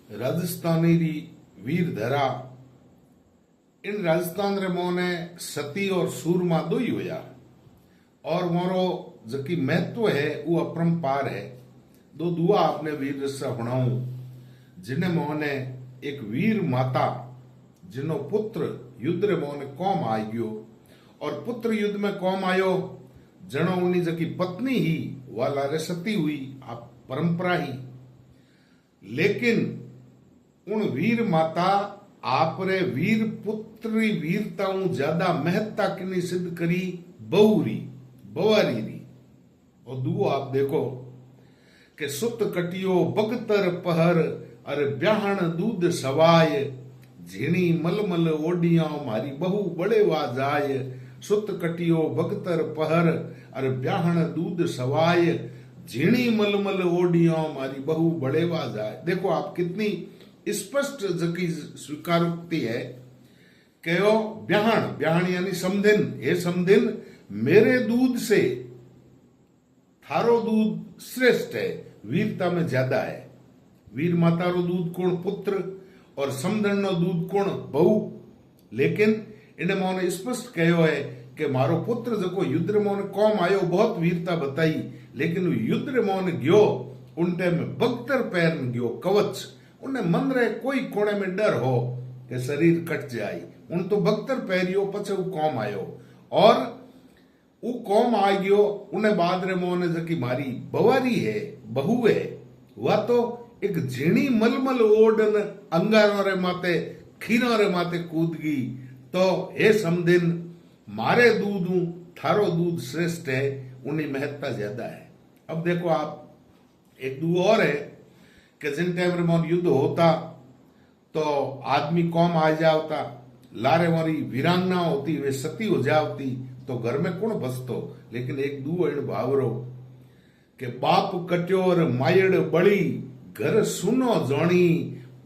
राजस्थानी री वीर धरा इन राजस्थान रे मोने सती और सूरमा दो ही होया और मोरो जकी महत्व है वो अपरंपार है। दो दुआ आपने वीर रसा हुणाऊं जिन्हें मोने एक वीर माता जिनो पुत्र युद्ध रे मोने कौम आ गयो और पुत्र युद्ध में कौम आयो जनो उन्नी जकी पत्नी ही वाला रे सती हुई आप परंपरा ही। लेकिन उन वीर माता आपरे वीर पुत्री वीरता ज्यादा महत्ता किनी सिद्ध करी बहुरी बवारी री। और दुओ आप देखो कि सुत कटियो बगतर पहर अरे ब्याहण दूध सवाय झीणी मलमल ओडिया मारी बहु बड़े वा जाय। सुत कटियो बगतर पहर अरे ब्याहण दूध सवाय झीणी मलमल ओडिया मारी बहु बड़े वा जाय। देखो आप कितनी स्पष्ट जकी स्वीकारोक्ति है कहो ब्याहण ब्याहण यानी समधिन हे समधिन मेरे दूध से थारो दूध श्रेष्ठ है वीरता में ज्यादा है। वीर माता रो दूध कोण पुत्र और समधन नो दूध कोण बहु। लेकिन इन्हें मोने स्पष्ट कहो है कि मारो पुत्र जको युद्ध रे मोने कौम आयो बहुत वीरता बताई लेकिन वो युद्ध रे मोने गयो उन टाइम में बगतर पैर में गयो कवच उन्हें मन रे कोई कोने में डर हो कि शरीर कट जाए उन तो बगतर पैरियो पछे वो कौम आयो और वो कौम आ गयो उन्हें बाद रे मोने जकी मारी बवारी है बहू है वह तो एक झीणी मलमल ओडन अंगारों रे माते खीरों रे माते कूद गई। तो हे समदिन मारे दूध थारो दूध श्रेष्ठ है उन्हें महत्ता ज्यादा है। अब देखो आप एक दू और है कि जिन टाइम रे मोन युद्ध होता तो आदमी कौम आ जावता लारे मोरी वीरांगना होती वे सती हो जावती तो घर में कौन बसतो। लेकिन एक दू एण भावरो के बाप कट्योर मायड़ बड़ी घर सुनो जोणी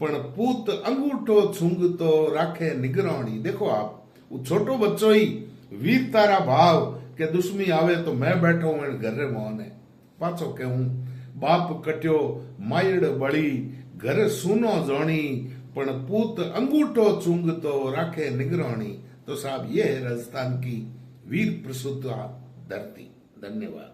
पण पूत अंगूठो छुंगतो राखे निगराणी। देखो आप वो छोटो बच्चो ही वीर तारा भाव के दुश्मनी आवे तो मैं बैठो हूं घर रे मोहने पाछो कहूं बाप कट्यो मायड़ बड़ी घर सुनो जोणी पण पूत अंगूठो चुंगतो राखे निगराणी। तो साहब ये है राजस्थान की वीर प्रसूता धरती। धन्यवाद।